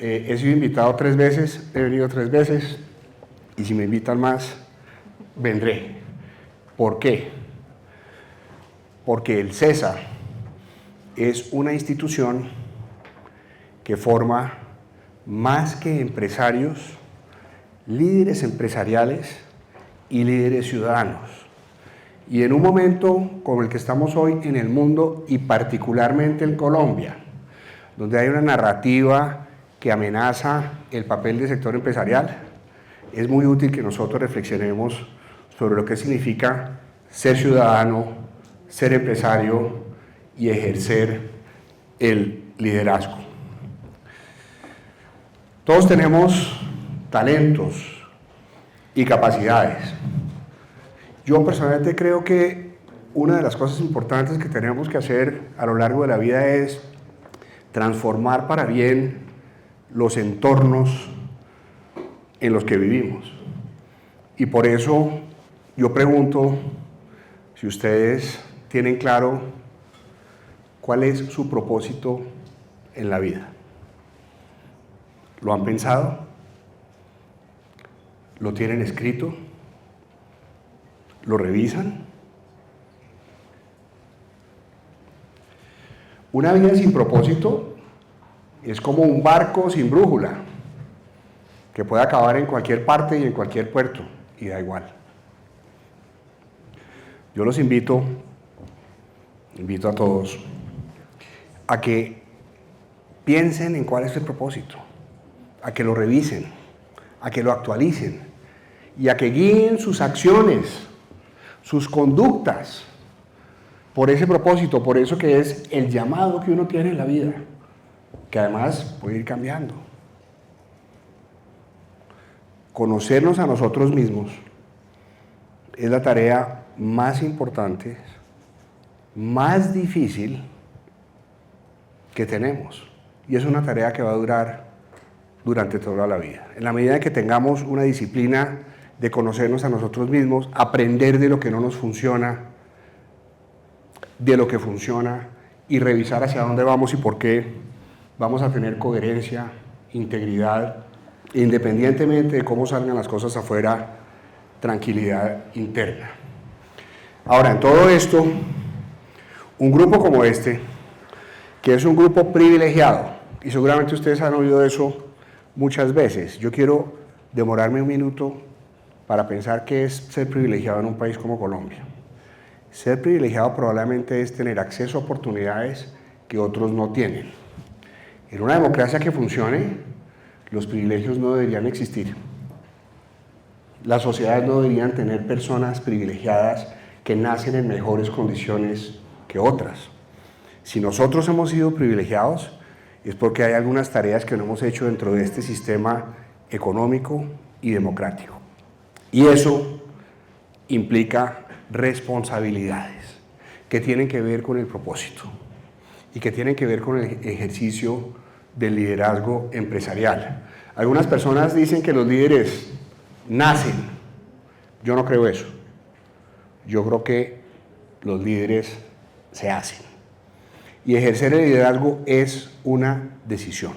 He sido invitado 3 veces, he venido 3 veces, y si me invitan más, vendré. ¿Por qué? Porque el CESA es una institución que forma más que empresarios, líderes empresariales y líderes ciudadanos. Y en un momento como el que estamos hoy en el mundo y particularmente en Colombia, donde hay una narrativa que amenaza el papel del sector empresarial, es muy útil que nosotros reflexionemos sobre lo que significa ser ciudadano, ser empresario y ejercer el liderazgo. Todos tenemos talentos y capacidades. Yo personalmente creo que una de las cosas importantes que tenemos que hacer a lo largo de la vida es transformar para bien los entornos en los que vivimos. Y por eso yo pregunto si ustedes tienen claro cuál es su propósito en la vida. ¿Lo han pensado? ¿Lo tienen escrito? ¿Lo revisan? Una vida sin propósito es como un barco sin brújula, que puede acabar en cualquier parte y en cualquier puerto, y da igual. Yo los invito a todos, a que piensen en cuál es el propósito, a que lo revisen, a que lo actualicen, y a que guíen sus acciones, sus conductas, por ese propósito, por eso que es el llamado que uno tiene en la vida, que además puede ir cambiando. Conocernos a nosotros mismos es la tarea más importante, más difícil que tenemos, y es una tarea que va a durar durante toda la vida. En la medida que tengamos una disciplina de conocernos a nosotros mismos, aprender de lo que no nos funciona, de lo que funciona, y revisar hacia dónde vamos y por qué, vamos a tener coherencia, integridad, independientemente de cómo salgan las cosas afuera, tranquilidad interna. Ahora, en todo esto, un grupo como este, que es un grupo privilegiado, y seguramente ustedes han oído eso muchas veces, yo quiero demorarme un minuto para pensar qué es ser privilegiado en un país como Colombia. Ser privilegiado probablemente es tener acceso a oportunidades que otros no tienen. En una democracia que funcione, los privilegios no deberían existir. Las sociedades no deberían tener personas privilegiadas que nacen en mejores condiciones que otras. Si nosotros hemos sido privilegiados, es porque hay algunas tareas que no hemos hecho dentro de este sistema económico y democrático. Y eso implica responsabilidades que tienen que ver con el propósito y que tienen que ver con el ejercicio del liderazgo empresarial. Algunas personas dicen que los líderes nacen. Yo no creo eso. Yo creo que los líderes se hacen. Y ejercer el liderazgo es una decisión.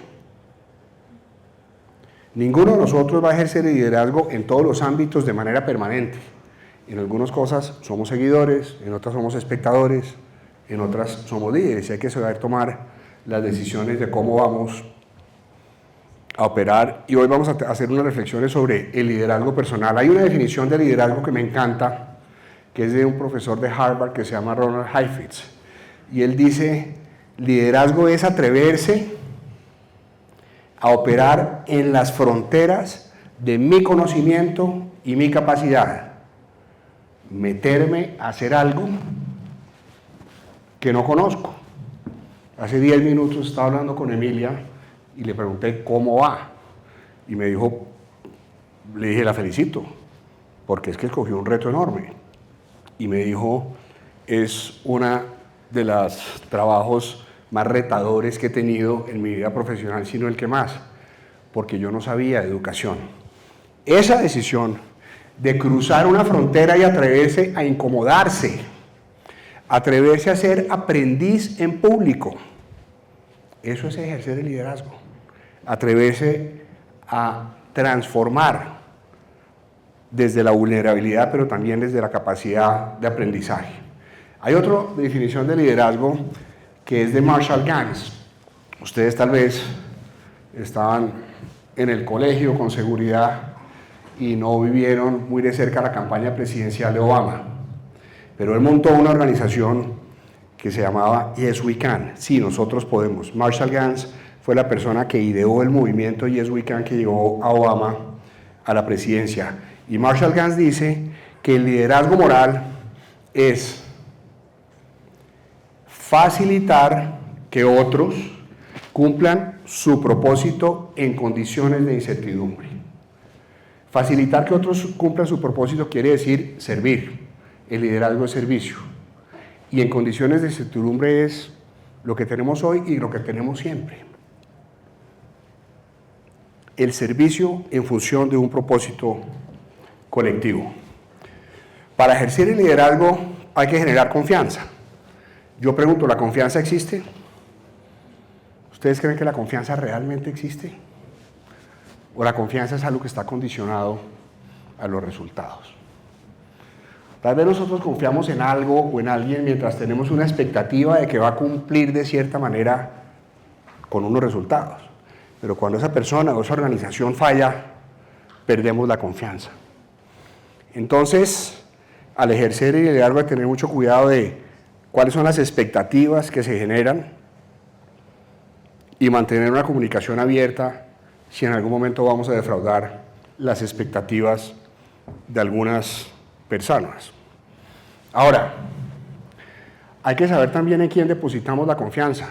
Ninguno de nosotros va a ejercer el liderazgo en todos los ámbitos de manera permanente. En algunas cosas somos seguidores, en otras somos espectadores, en otras somos líderes, y hay que saber tomar las decisiones de cómo vamos a operar. Y hoy vamos a hacer unas reflexiones sobre el liderazgo personal. Hay una definición de liderazgo que me encanta, que es de un profesor de Harvard que se llama Ronald Heifetz, y él dice: liderazgo es atreverse a operar en las fronteras de mi conocimiento y mi capacidad, meterme a hacer algo que no conozco. Hace 10 minutos estaba hablando con Emilia y le pregunté cómo va, y me dijo, le dije, la felicito, porque es que escogió un reto enorme, y me dijo, es una de los trabajos más retadores que he tenido en mi vida profesional, sino el que más, porque yo no sabía de educación. Esa decisión de cruzar una frontera y atreverse a incomodarse, atreverse a ser aprendiz en público, eso es ejercer el liderazgo. atreverse a transformar desde la vulnerabilidad, pero también desde la capacidad de aprendizaje. Hay otra definición de liderazgo que es de Marshall Gans. Ustedes tal vez estaban en el colegio con seguridad y no vivieron muy de cerca la campaña presidencial de Obama, pero él montó una organización que se llamaba Yes We Can, sí, nosotros podemos. Marshall Gans fue la persona que ideó el movimiento Yes We Can que llevó a Obama a la presidencia. Y Marshall Gans dice que el liderazgo moral es facilitar que otros cumplan su propósito en condiciones de incertidumbre. Facilitar que otros cumplan su propósito quiere decir servir. El liderazgo es servicio. Y en condiciones de incertidumbre es lo que tenemos hoy y lo que tenemos siempre. El servicio en función de un propósito colectivo. Para ejercer el liderazgo hay que generar confianza. Yo pregunto, ¿la confianza existe? ¿Ustedes creen que la confianza realmente existe? ¿O la confianza es algo que está condicionado a los resultados? Tal vez nosotros confiamos en algo o en alguien mientras tenemos una expectativa de que va a cumplir de cierta manera con unos resultados. Pero cuando esa persona o esa organización falla, perdemos la confianza. Entonces, al ejercer el liderazgo hay que tener mucho cuidado de cuáles son las expectativas que se generan y mantener una comunicación abierta si en algún momento vamos a defraudar las expectativas de algunas personas. Ahora, hay que saber también en quién depositamos la confianza.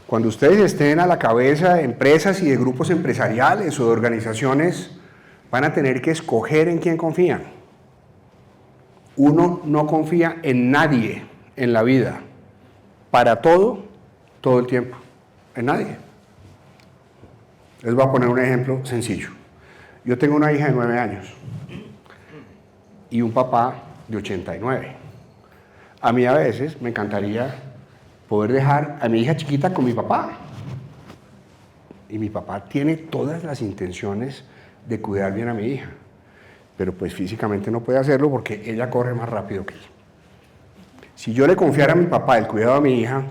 Cuando ustedes estén a la cabeza de empresas y de grupos empresariales o de organizaciones, van a tener que escoger en quién confían. Uno no confía en nadie en la vida, para todo el tiempo, en nadie. Les voy a poner un ejemplo sencillo. Yo tengo una hija de 9 años y un papá de 89. A mí a veces me encantaría poder dejar a mi hija chiquita con mi papá. Y mi papá tiene todas las intenciones de cuidar bien a mi hija. Pero pues físicamente no puede hacerlo porque ella corre más rápido que él. Si yo le confiara a mi papá el cuidado a mi hija,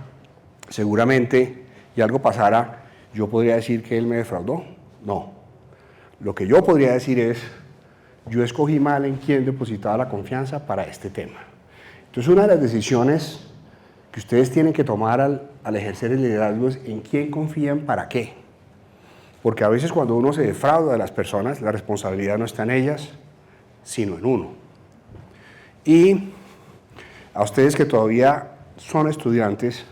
seguramente, y algo pasara, yo podría decir que él me defraudó. No. Lo que yo podría decir es, yo escogí mal en quién depositaba la confianza para este tema. Entonces, una de las decisiones que ustedes tienen que tomar al ejercer el liderazgo es en quién confían para qué. Porque a veces cuando uno se defrauda de las personas, la responsabilidad no está en ellas, sino en uno. Y a ustedes que todavía son estudiantes,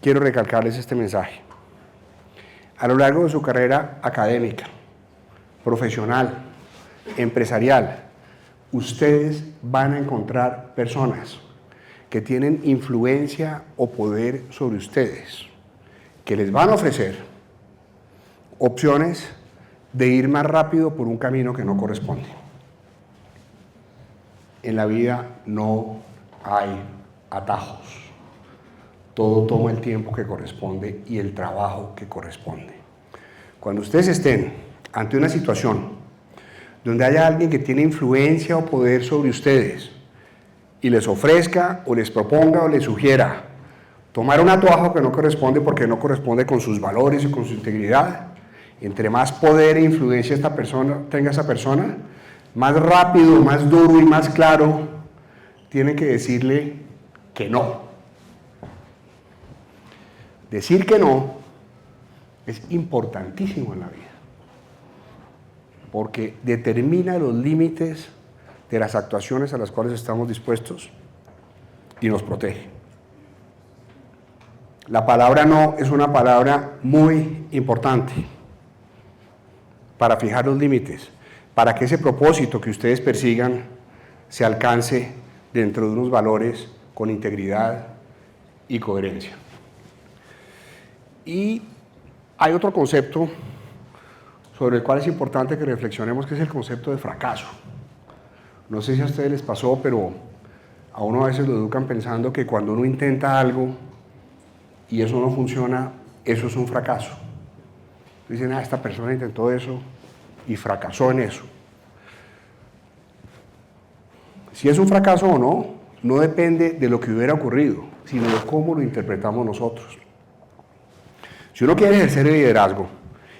quiero recalcarles este mensaje. A lo largo de su carrera académica, profesional, empresarial, ustedes van a encontrar personas que tienen influencia o poder sobre ustedes, que les van a ofrecer opciones de ir más rápido por un camino que no corresponde. En la vida no hay atajos. Todo toma el tiempo que corresponde y el trabajo que corresponde. Cuando ustedes estén ante una situación donde haya alguien que tiene influencia o poder sobre ustedes y les ofrezca o les proponga o les sugiera tomar un atajo que no corresponde porque no corresponde con sus valores y con su integridad, entre más poder e influencia tenga esa persona, más rápido, más duro y más claro tienen que decirle que no. Decir que no es importantísimo en la vida, porque determina los límites de las actuaciones a las cuales estamos dispuestos y nos protege. La palabra no es una palabra muy importante para fijar los límites, para que ese propósito que ustedes persigan se alcance dentro de unos valores con integridad y coherencia. Y hay otro concepto sobre el cual es importante que reflexionemos, que es el concepto de fracaso. No sé si a ustedes les pasó, pero a uno a veces lo educan pensando que cuando uno intenta algo y eso no funciona, eso es un fracaso. Dicen, esta persona intentó eso y fracasó en eso. Si es un fracaso o no, no depende de lo que hubiera ocurrido, sino de cómo lo interpretamos nosotros. Si uno quiere ejercer el liderazgo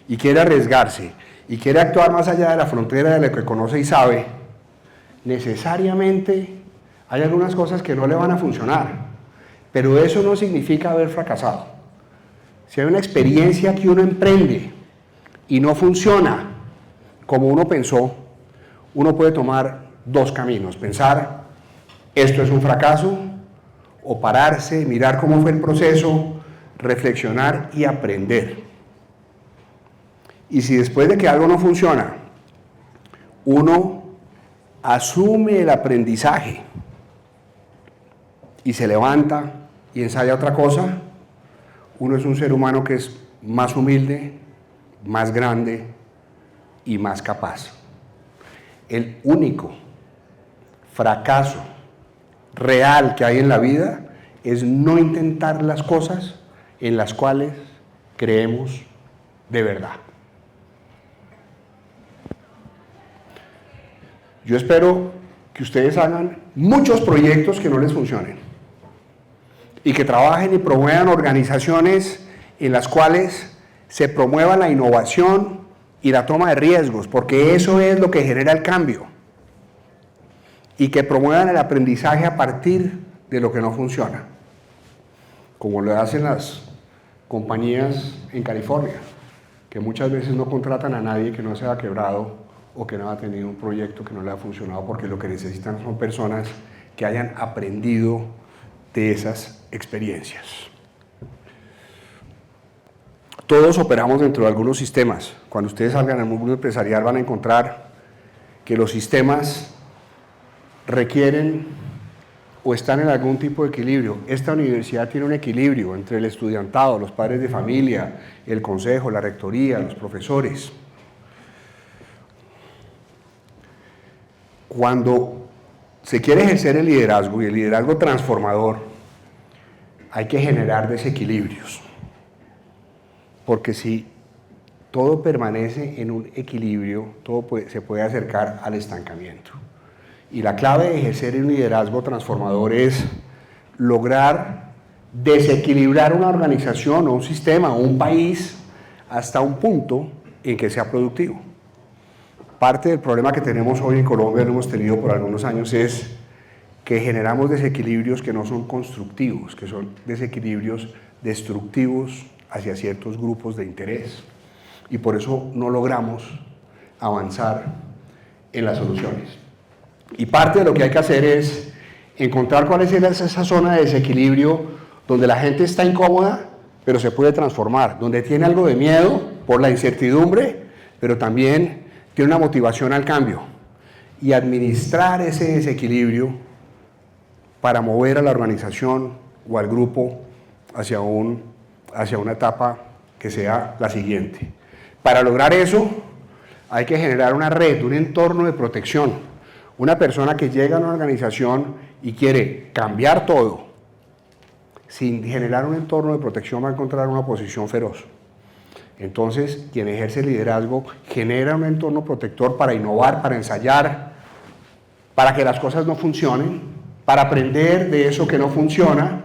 y quiere arriesgarse y quiere actuar más allá de la frontera de lo que conoce y sabe, necesariamente hay algunas cosas que no le van a funcionar, pero eso no significa haber fracasado. Si hay una experiencia que uno emprende y no funciona como uno pensó, uno puede tomar dos caminos: pensar, esto es un fracaso, o pararse, mirar cómo fue el proceso, reflexionar y aprender. Y si después de que algo no funciona, uno asume el aprendizaje y se levanta y ensaya otra cosa, uno es un ser humano que es más humilde, más grande y más capaz. El único fracaso real que hay en la vida es no intentar las cosas en las cuales creemos de verdad. Yo espero que ustedes hagan muchos proyectos que no les funcionen y que trabajen y promuevan organizaciones en las cuales se promueva la innovación y la toma de riesgos, porque eso es lo que genera el cambio, y que promuevan el aprendizaje a partir de lo que no funciona, como lo hacen las compañías en California, que muchas veces no contratan a nadie que no se haya quebrado o que no haya tenido un proyecto que no le ha funcionado, porque lo que necesitan son personas que hayan aprendido de esas experiencias. Todos operamos dentro de algunos sistemas. Cuando ustedes salgan al mundo empresarial van a encontrar que los sistemas requieren o están en algún tipo de equilibrio. Esta universidad tiene un equilibrio entre el estudiantado, los padres de familia, el consejo, la rectoría, los profesores. Cuando se quiere ejercer el liderazgo y el liderazgo transformador, hay que generar desequilibrios. Porque si todo permanece en un equilibrio, todo se puede acercar al estancamiento. Y la clave de ejercer un liderazgo transformador es lograr desequilibrar una organización o un sistema o un país hasta un punto en que sea productivo. Parte del problema que tenemos hoy en Colombia, lo hemos tenido por algunos años, es que generamos desequilibrios que no son constructivos, que son desequilibrios destructivos hacia ciertos grupos de interés. Y por eso no logramos avanzar en las soluciones. Y parte de lo que hay que hacer es encontrar cuál es esa zona de desequilibrio donde la gente está incómoda, pero se puede transformar, donde tiene algo de miedo por la incertidumbre, pero también tiene una motivación al cambio. Y administrar ese desequilibrio para mover a la organización o al grupo hacia una etapa que sea la siguiente. Para lograr eso, hay que generar una red, un entorno de protección. Una persona que llega a una organización y quiere cambiar todo, sin generar un entorno de protección, va a encontrar una oposición feroz. Entonces, quien ejerce liderazgo genera un entorno protector para innovar, para ensayar, para que las cosas no funcionen, para aprender de eso que no funciona,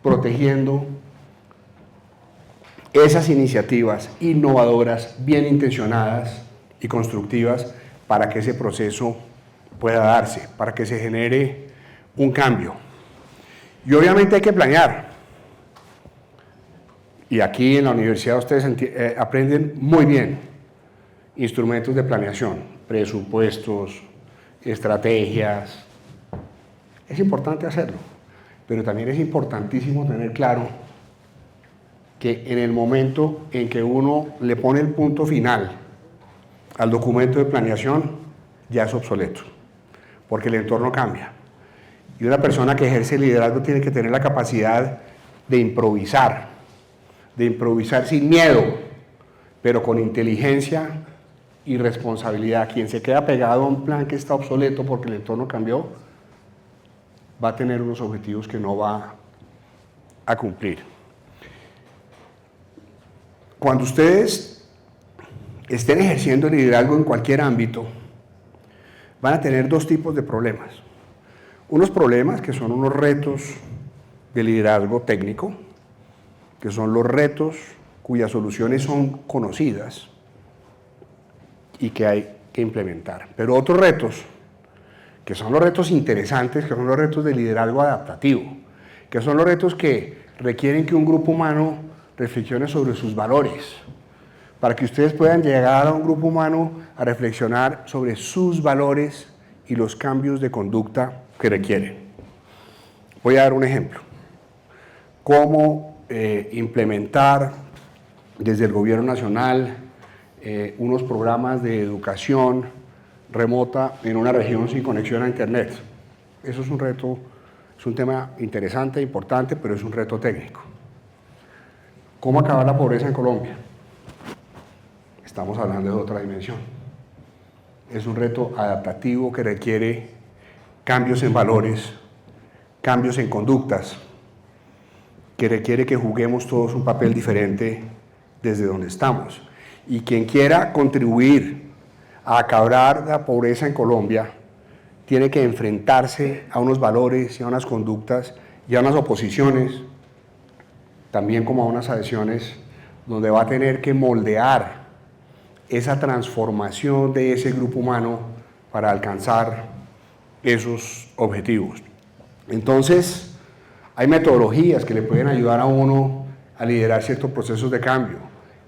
protegiendo esas iniciativas innovadoras, bien intencionadas y constructivas, para que ese proceso pueda darse, para que se genere un cambio. Y obviamente hay que planear. Y aquí en la universidad ustedes aprenden muy bien instrumentos de planeación, presupuestos, estrategias. Es importante hacerlo, pero también es importantísimo tener claro que en el momento en que uno le pone el punto final al documento de planeación, ya es obsoleto, porque el entorno cambia. Y una persona que ejerce liderazgo tiene que tener la capacidad de improvisar sin miedo, pero con inteligencia y responsabilidad. Quien se queda pegado a un plan que está obsoleto porque el entorno cambió, va a tener unos objetivos que no va a cumplir. cuando ustedes estén ejerciendo el liderazgo en cualquier ámbito, van a tener dos tipos de problemas. Unos problemas que son unos retos de liderazgo técnico, que son los retos cuyas soluciones son conocidas y que hay que implementar. Pero otros retos, que son los retos interesantes, que son los retos de liderazgo adaptativo, que son los retos que requieren que un grupo humano reflexione sobre sus valores, para que ustedes puedan llegar a un grupo humano a reflexionar sobre sus valores y los cambios de conducta que requieren. Voy a dar un ejemplo. Cómo implementar desde el gobierno nacional unos programas de educación remota en una región sin conexión a internet. Eso es un reto, es un tema interesante, importante, pero es un reto técnico. ¿Cómo acabar la pobreza en Colombia? Estamos hablando de otra dimensión. Es un reto adaptativo que requiere cambios en valores, cambios en conductas, que requiere que juguemos todos un papel diferente desde donde estamos. Y quien quiera contribuir a acabar la pobreza en Colombia tiene que enfrentarse a unos valores y a unas conductas y a unas oposiciones, también como a unas adhesiones, donde va a tener que moldear esa transformación de ese grupo humano para alcanzar esos objetivos. Entonces, hay metodologías que le pueden ayudar a uno a liderar ciertos procesos de cambio,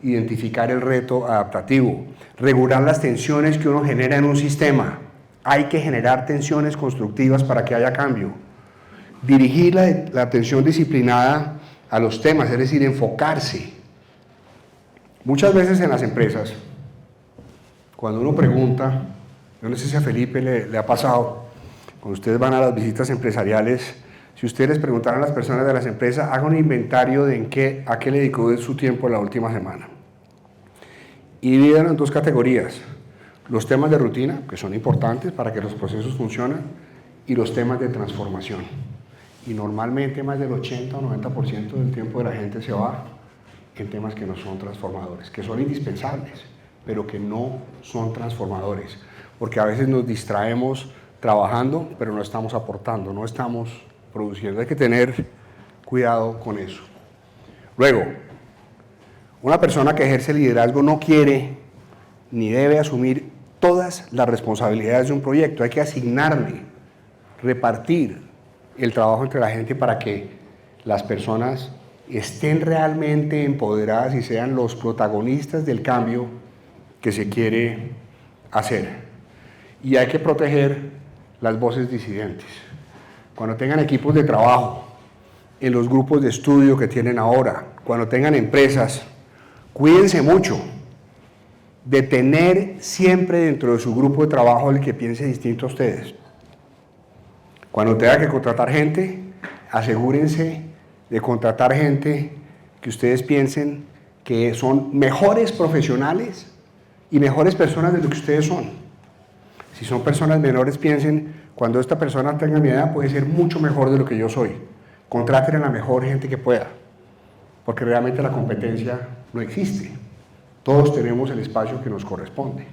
identificar el reto adaptativo, regular las tensiones que uno genera en un sistema. Hay que generar tensiones constructivas para que haya cambio. Dirigir la atención disciplinada a los temas, es decir, enfocarse. Muchas veces en las empresas, cuando uno pregunta, yo no sé si a Felipe le ha pasado, cuando ustedes van a las visitas empresariales, si ustedes les preguntaran a las personas de las empresas, hagan un inventario de a qué le dedicó su tiempo la última semana. Y dividan en dos categorías: los temas de rutina, que son importantes para que los procesos funcionen, y los temas de transformación. Y normalmente más del 80 o 90% del tiempo de la gente se va en temas que no son transformadores, que son indispensables, pero que no son transformadores, porque a veces nos distraemos trabajando, pero no estamos aportando, no estamos produciendo. Hay que tener cuidado con eso. Luego, una persona que ejerce liderazgo no quiere ni debe asumir todas las responsabilidades de un proyecto. Hay que asignarle, repartir el trabajo entre la gente para que las personas estén realmente empoderadas y sean los protagonistas del cambio que se quiere hacer. Y hay que proteger las voces disidentes. Cuando tengan equipos de trabajo, en los grupos de estudio que tienen ahora, cuando tengan empresas, cuídense mucho de tener siempre dentro de su grupo de trabajo el que piense distinto a ustedes. Cuando tengan que contratar gente, asegúrense de contratar gente que ustedes piensen que son mejores profesionales y mejores personas de lo que ustedes son. Si son personas menores, piensen, cuando esta persona tenga mi edad puede ser mucho mejor de lo que yo soy. Contraten a la mejor gente que pueda, porque realmente la competencia no existe. Todos tenemos el espacio que nos corresponde.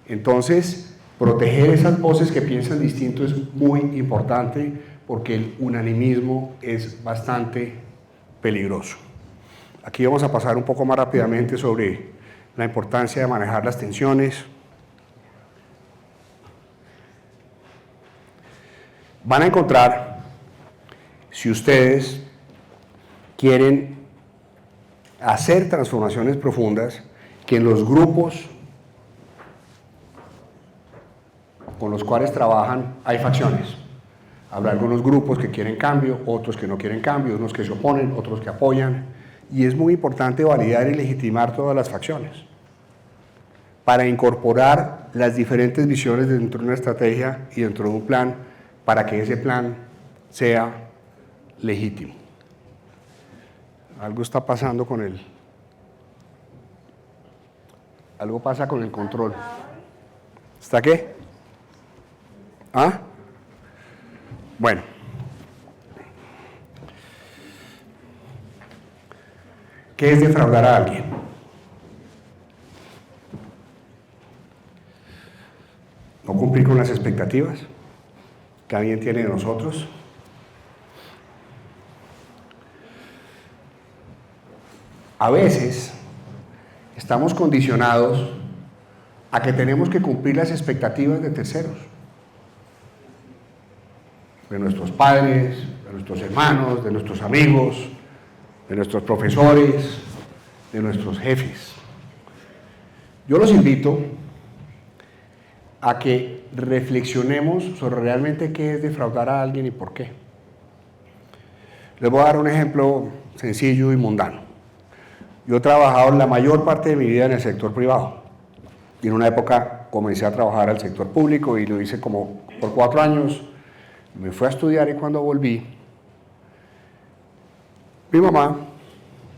Entonces, proteger esas voces que piensan distinto es muy importante, porque el unanimismo es bastante peligroso. Aquí vamos a pasar un poco más rápidamente sobre la importancia de manejar las tensiones. Van a encontrar, si ustedes quieren hacer transformaciones profundas, que en los grupos con los cuales trabajan hay facciones. Habrá algunos grupos que quieren cambio, otros que no quieren cambio, unos que se oponen, otros que apoyan, y es muy importante validar y legitimar todas las facciones para incorporar las diferentes visiones dentro de una estrategia y dentro de un plan, para que ese plan sea legítimo. Algo está pasando con él. Algo pasa con el control. ¿Está qué? ¿Ah? Bueno. ¿Qué es defraudar a alguien? no cumplir con las expectativas que alguien tiene de nosotros. A veces estamos condicionados a que tenemos que cumplir las expectativas de terceros, de nuestros padres, de nuestros hermanos, de nuestros amigos, de nuestros profesores, de nuestros jefes. Yo los invito a que reflexionemos sobre realmente qué es defraudar a alguien y por qué. Les voy a dar un ejemplo sencillo y mundano. Yo he trabajado la mayor parte de mi vida en el sector privado. Y en una época comencé a trabajar al sector público y lo hice como por 4 años. Me fui a estudiar y cuando volví, mi mamá,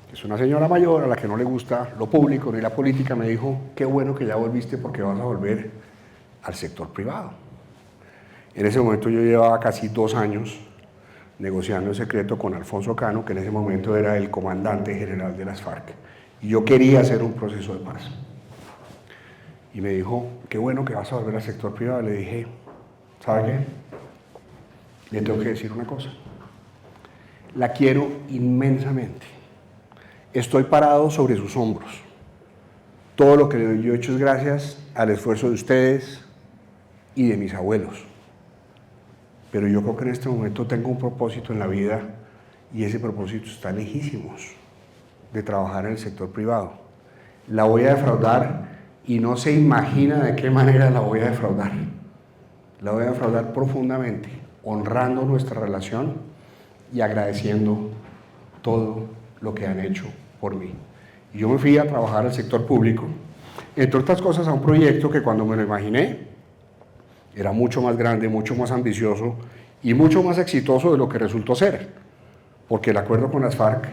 que es una señora mayor a la que no le gusta lo público ni la política, me dijo, qué bueno que ya volviste porque vas a volver al sector privado. En ese momento yo llevaba casi 2 años negociando en secreto con Alfonso Cano, que en ese momento era el comandante general de las FARC. Y yo quería hacer un proceso de paz. Y me dijo, qué bueno que vas a volver al sector privado. Le dije, ¿sabe qué? Le tengo que decir una cosa. La quiero inmensamente. Estoy parado sobre sus hombros. Todo lo que yo he hecho es gracias al esfuerzo de ustedes y de mis abuelos. Pero yo creo que en este momento tengo un propósito en la vida y ese propósito está lejísimos de trabajar en el sector privado. La voy a defraudar y no se imagina de qué manera la voy a defraudar. La voy a defraudar profundamente, honrando nuestra relación y agradeciendo todo lo que han hecho por mí. Y yo me fui a trabajar al sector público, entre otras cosas a un proyecto que cuando me lo imaginé era mucho más grande, mucho más ambicioso y mucho más exitoso de lo que resultó ser, porque el acuerdo con las FARC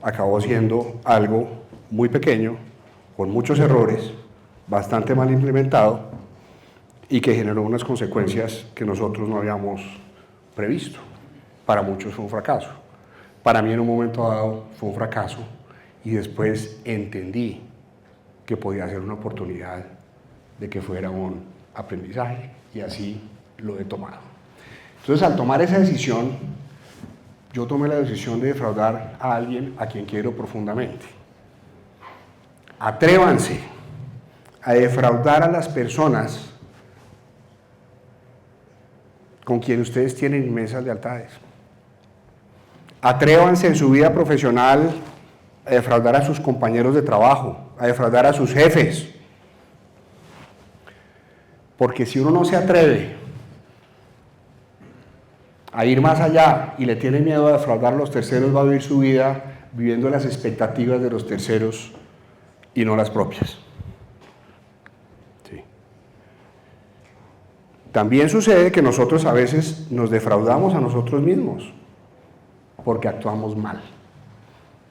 acabó siendo algo muy pequeño, con muchos errores, bastante mal implementado y que generó unas consecuencias que nosotros no habíamos previsto. Para muchos fue un fracaso. Para mí en un momento dado fue un fracaso y después entendí que podía ser una oportunidad de que fuera un aprendizaje y así lo he tomado. Entonces, al tomar esa decisión, yo tomé la decisión de defraudar a alguien a quien quiero profundamente. Atrévanse a defraudar a las personas con quien ustedes tienen inmensas lealtades. Atrévanse en su vida profesional a defraudar a sus compañeros de trabajo, a defraudar a sus jefes. Porque si uno no se atreve a ir más allá y le tiene miedo a defraudar a los terceros, va a vivir su vida viviendo las expectativas de los terceros y no las propias. Sí. También sucede que nosotros a veces nos defraudamos a nosotros mismos porque actuamos mal,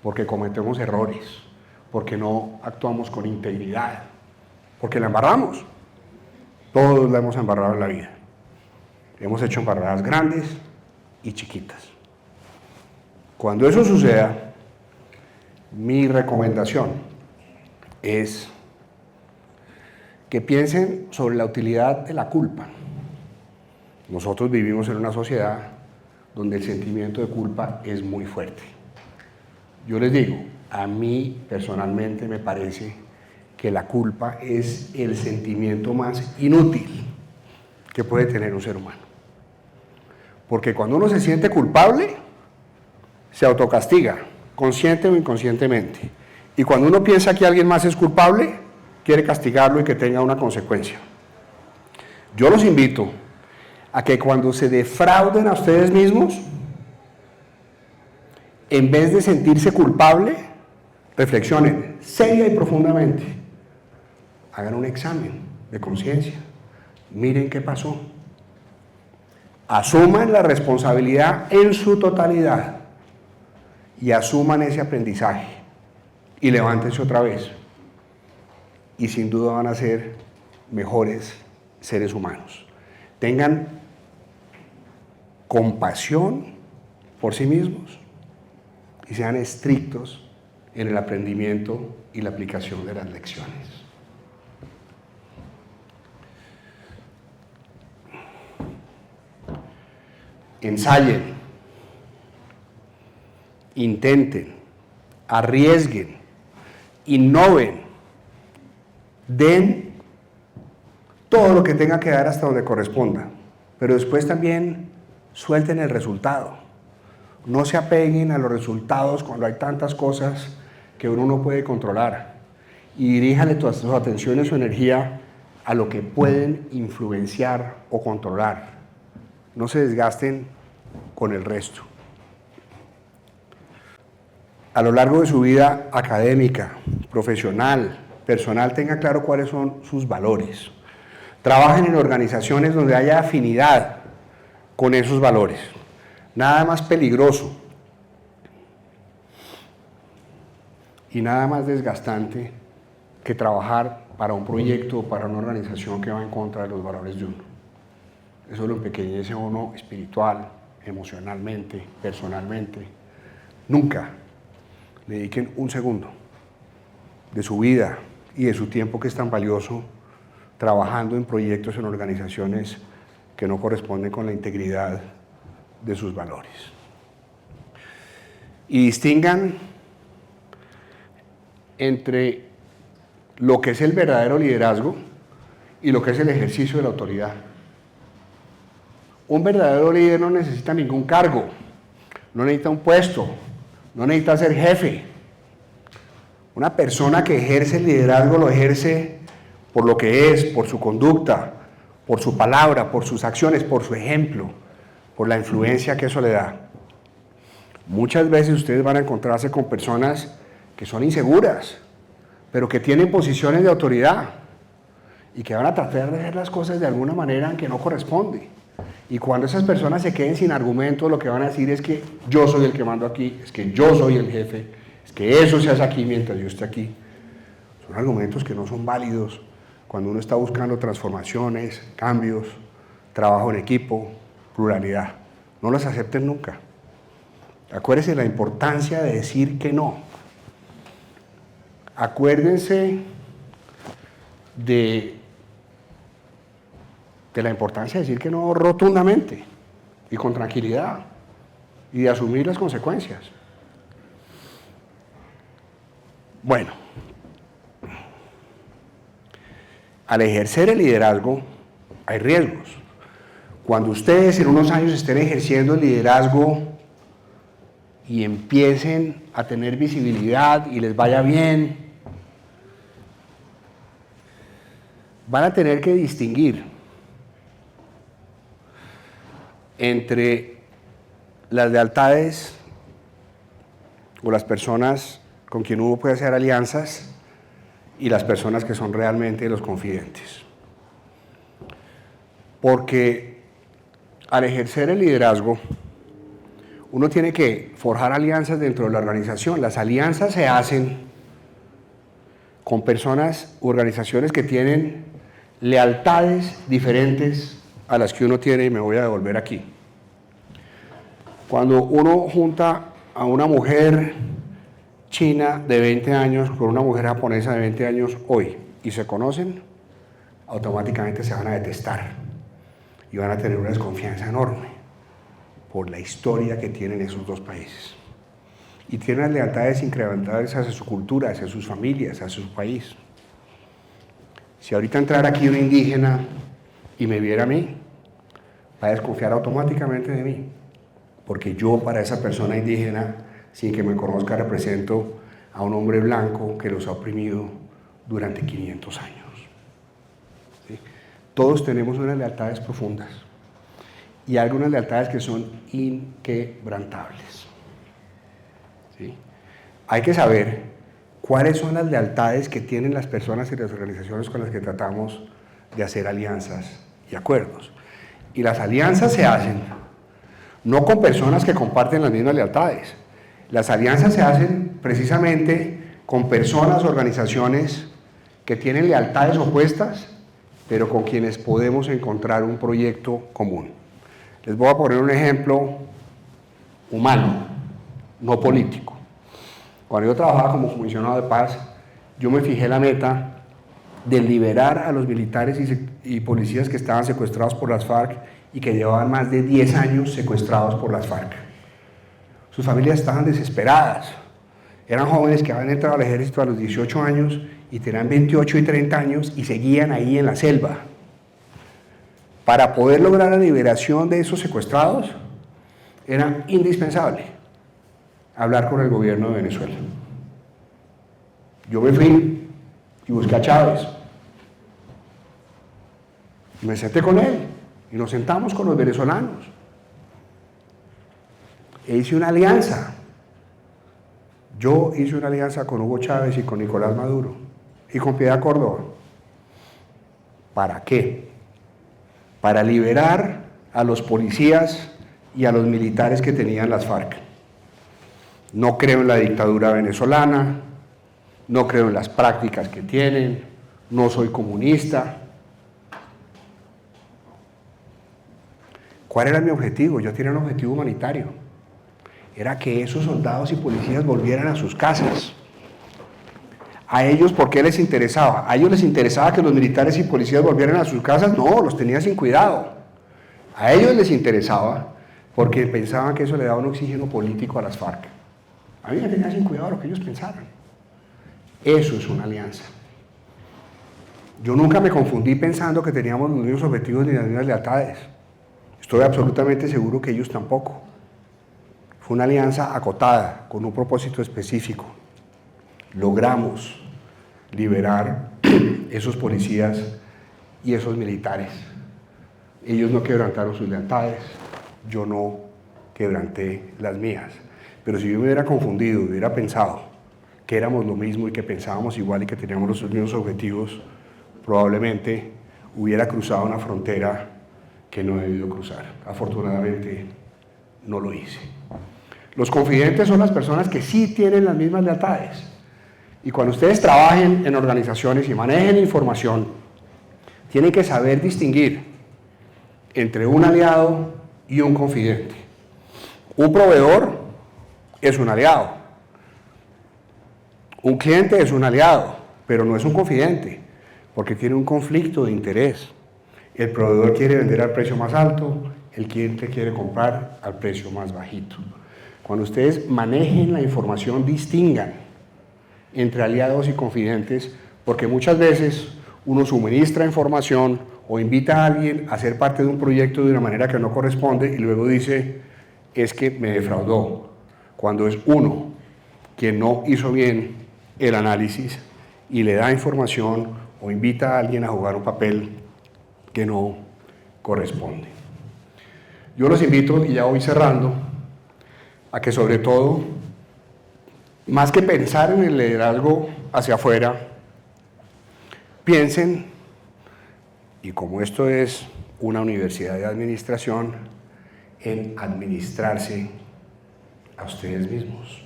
porque cometemos errores, porque no actuamos con integridad, porque la embarramos. Todos la hemos embarrado en la vida. Hemos hecho embarradas grandes y chiquitas. Cuando eso suceda, mi recomendación es que piensen sobre la utilidad de la culpa. Nosotros vivimos en una sociedad donde el sentimiento de culpa es muy fuerte. Yo les digo, a mí personalmente me parece que la culpa es el sentimiento más inútil que puede tener un ser humano. Porque cuando uno se siente culpable, se autocastiga, consciente o inconscientemente. Y cuando uno piensa que alguien más es culpable, quiere castigarlo y que tenga una consecuencia. Yo los invito a que cuando se defrauden a ustedes mismos, en vez de sentirse culpable, reflexionen seria y profundamente. Hagan un examen de conciencia. Miren qué pasó. Asuman la responsabilidad en su totalidad y asuman ese aprendizaje y levántense otra vez. Y sin duda van a ser mejores seres humanos. Tengan compasión por sí mismos y sean estrictos en el aprendimiento y la aplicación de las lecciones. ensayen, intenten, arriesguen, innoven, den todo lo que tenga que dar hasta donde corresponda, pero después también suelten el resultado. No se apeguen a los resultados cuando hay tantas cosas que uno no puede controlar, y diríjanle toda su atención y su energía a lo que pueden influenciar o controlar. No se desgasten con el resto. A lo largo de su vida académica, profesional, personal, tenga claro cuáles son sus valores. Trabajen en organizaciones donde haya afinidad con esos valores. Nada más peligroso y nada más desgastante que trabajar para un proyecto o para una organización que va en contra de los valores de uno. Eso lo empequeñece a uno espiritual, emocionalmente, personalmente. Nunca le dediquen un segundo de su vida y de su tiempo, que es tan valioso, trabajando en proyectos, en organizaciones que no corresponden con la integridad de sus valores. Y distingan entre lo que es el verdadero liderazgo y lo que es el ejercicio de la autoridad. Un verdadero líder no necesita ningún cargo, no necesita un puesto, no necesita ser jefe. Una persona que ejerce el liderazgo lo ejerce por lo que es, por su conducta, por su palabra, por sus acciones, por su ejemplo, por la influencia que eso le da. Muchas veces ustedes van a encontrarse con personas que son inseguras, pero que tienen posiciones de autoridad y que van a tratar de hacer las cosas de alguna manera en que no corresponde. Y cuando esas personas se queden sin argumentos, lo que van a decir es que yo soy el que mando aquí, es que yo soy el jefe, es que eso se hace aquí mientras yo esté aquí. Son argumentos que no son válidos cuando uno está buscando transformaciones, cambios, trabajo en equipo, pluralidad. No los acepten nunca. Acuérdense de la importancia de decir que no. Acuérdense de la importancia de decir que no rotundamente y con tranquilidad y de asumir las consecuencias. Bueno, al ejercer el liderazgo hay riesgos. Cuando ustedes en unos años estén ejerciendo el liderazgo y empiecen a tener visibilidad y les vaya bien, van a tener que distinguir entre las lealtades o las personas con quien uno puede hacer alianzas y las personas que son realmente los confidentes. Porque al ejercer el liderazgo, uno tiene que forjar alianzas dentro de la organización. Las alianzas se hacen con personas u organizaciones que tienen lealtades diferentes a las que uno tiene, y me voy a devolver aquí. Cuando uno junta a una mujer china de 20 años con una mujer japonesa de 20 años hoy y se conocen, automáticamente se van a detestar y van a tener una desconfianza enorme por la historia que tienen esos dos países. Y tienen las lealtades incrementadas hacia su cultura, hacia sus familias, hacia su país. Si ahorita entrara aquí un indígena y me viera a mí, va a desconfiar automáticamente de mí, porque yo para esa persona indígena, sin que me conozca, represento a un hombre blanco que los ha oprimido durante 500 años. ¿Sí? Todos tenemos unas lealtades profundas y algunas lealtades que son inquebrantables. ¿Sí? Hay que saber cuáles son las lealtades que tienen las personas y las organizaciones con las que tratamos de hacer alianzas y acuerdos. Y las alianzas se hacen no con personas que comparten las mismas lealtades. Las alianzas se hacen precisamente con personas, organizaciones que tienen lealtades opuestas, pero con quienes podemos encontrar un proyecto común. Les voy a poner un ejemplo humano, no político. Cuando yo trabajaba como comisionado de paz, yo me fijé la meta de liberar a los militares y policías que estaban secuestrados por las FARC y que llevaban más de 10 años secuestrados por las FARC. Sus familias estaban desesperadas. Eran jóvenes que habían entrado al ejército a los 18 años y tenían 28 y 30 años y seguían ahí en la selva. Para poder lograr la liberación de esos secuestrados, era indispensable hablar con el gobierno de Venezuela. Yo me fui y busqué a Chávez. Me senté con él y nos sentamos con los venezolanos. E hice una alianza. Yo hice una alianza con Hugo Chávez y con Nicolás Maduro y con Piedad Córdoba. ¿Para qué? Para liberar a los policías y a los militares que tenían las FARC. No creo en la dictadura venezolana, no creo en las prácticas que tienen, no soy comunista. ¿Cuál era mi objetivo? Yo tenía un objetivo humanitario. Era que esos soldados y policías volvieran a sus casas. ¿A ellos por qué les interesaba? ¿A ellos les interesaba que los militares y policías volvieran a sus casas? No, los tenía sin cuidado. A ellos les interesaba porque pensaban que eso le daba un oxígeno político a las FARC. A mí me tenía sin cuidado lo que ellos pensaran. Eso es una alianza. Yo nunca me confundí pensando que teníamos los mismos objetivos ni las mismas lealtades. Estoy absolutamente seguro que ellos tampoco. Fue una alianza acotada, con un propósito específico. Logramos liberar esos policías y esos militares. Ellos no quebrantaron sus lealtades, yo no quebranté las mías. Pero si yo me hubiera confundido, hubiera pensado que éramos lo mismo y que pensábamos igual y que teníamos los mismos objetivos, probablemente hubiera cruzado una frontera que no he debido cruzar. Afortunadamente, no lo hice. Los confidentes son las personas que sí tienen las mismas lealtades. Y cuando ustedes trabajen en organizaciones y manejen información, tienen que saber distinguir entre un aliado y un confidente. Un proveedor es un aliado. Un cliente es un aliado, pero no es un confidente, porque tiene un conflicto de interés. El proveedor quiere vender al precio más alto, el cliente quiere comprar al precio más bajito. Cuando ustedes manejen la información, distingan entre aliados y confidentes, porque muchas veces uno suministra información o invita a alguien a ser parte de un proyecto de una manera que no corresponde y luego dice, es que me defraudó, cuando es uno quien no hizo bien el análisis y le da información o invita a alguien a jugar un papel que no corresponde. Yo los invito, y ya voy cerrando, a que sobre todo, más que pensar en el liderazgo hacia afuera, piensen, y como esto es una universidad de administración, en administrarse a ustedes mismos,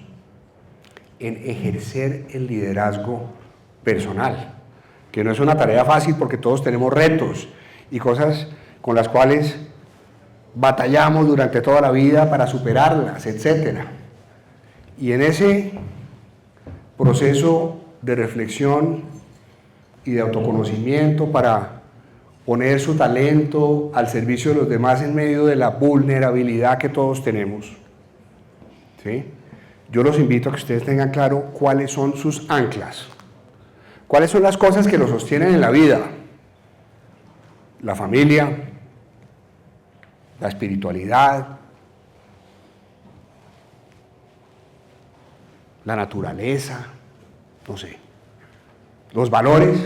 en ejercer el liderazgo personal, que no es una tarea fácil porque todos tenemos retos y cosas con las cuales batallamos durante toda la vida para superarlas, etc. Y en ese proceso de reflexión y de autoconocimiento para poner su talento al servicio de los demás en medio de la vulnerabilidad que todos tenemos, ¿sí? Yo los invito a que ustedes tengan claro cuáles son sus anclas, cuáles son las cosas que los sostienen en la vida: la familia, la espiritualidad, la naturaleza, no sé, los valores.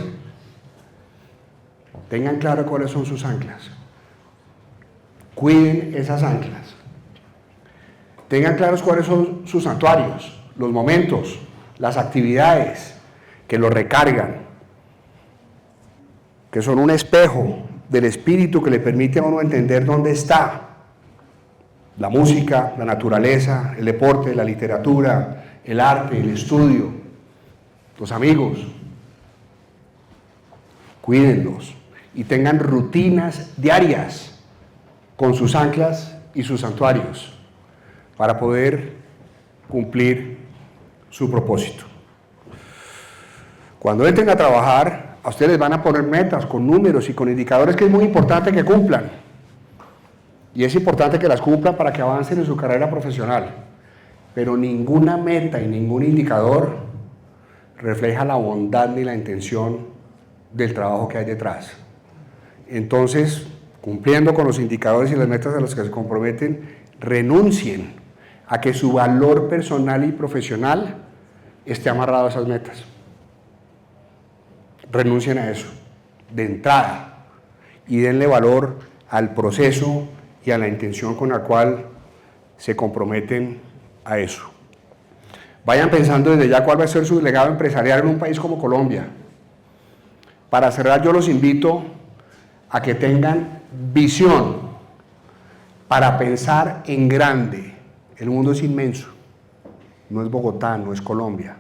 Tengan claro cuáles son sus anclas. Cuiden esas anclas. Tengan claros cuáles son sus santuarios, los momentos, las actividades que los recargan, que son un espejo del espíritu que le permite a uno entender dónde está. La música, la naturaleza, el deporte, la literatura, el arte, el estudio, los amigos. Cuídenlos y tengan rutinas diarias con sus anclas y sus santuarios para poder cumplir su propósito. Cuando entren a trabajar, a ustedes les van a poner metas con números y con indicadores que es muy importante que cumplan. y es importante que las cumplan para que avancen en su carrera profesional, pero ninguna meta y ningún indicador refleja la bondad ni la intención del trabajo que hay detrás. Entonces, cumpliendo con los indicadores y las metas a los que se comprometen, renuncien a que su valor personal y profesional esté amarrado a esas metas. Renuncien a eso, de entrada, y denle valor al proceso y a la intención con la cual se comprometen a eso. Vayan pensando desde ya cuál va a ser su legado empresarial en un país como Colombia. Para cerrar, yo los invito a que tengan visión para pensar en grande. El mundo es inmenso, no es Bogotá, no es Colombia.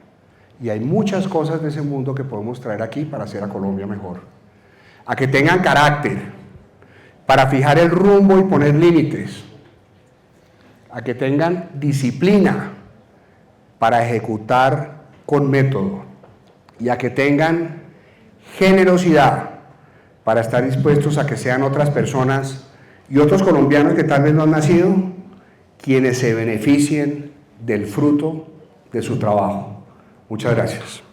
Y hay muchas cosas de ese mundo que podemos traer aquí para hacer a Colombia mejor. A que tengan carácter para fijar el rumbo y poner límites. A que tengan disciplina para ejecutar con método. Y a que tengan generosidad para estar dispuestos a que sean otras personas y otros colombianos que tal vez no han nacido quienes se beneficien del fruto de su trabajo. Muchas gracias.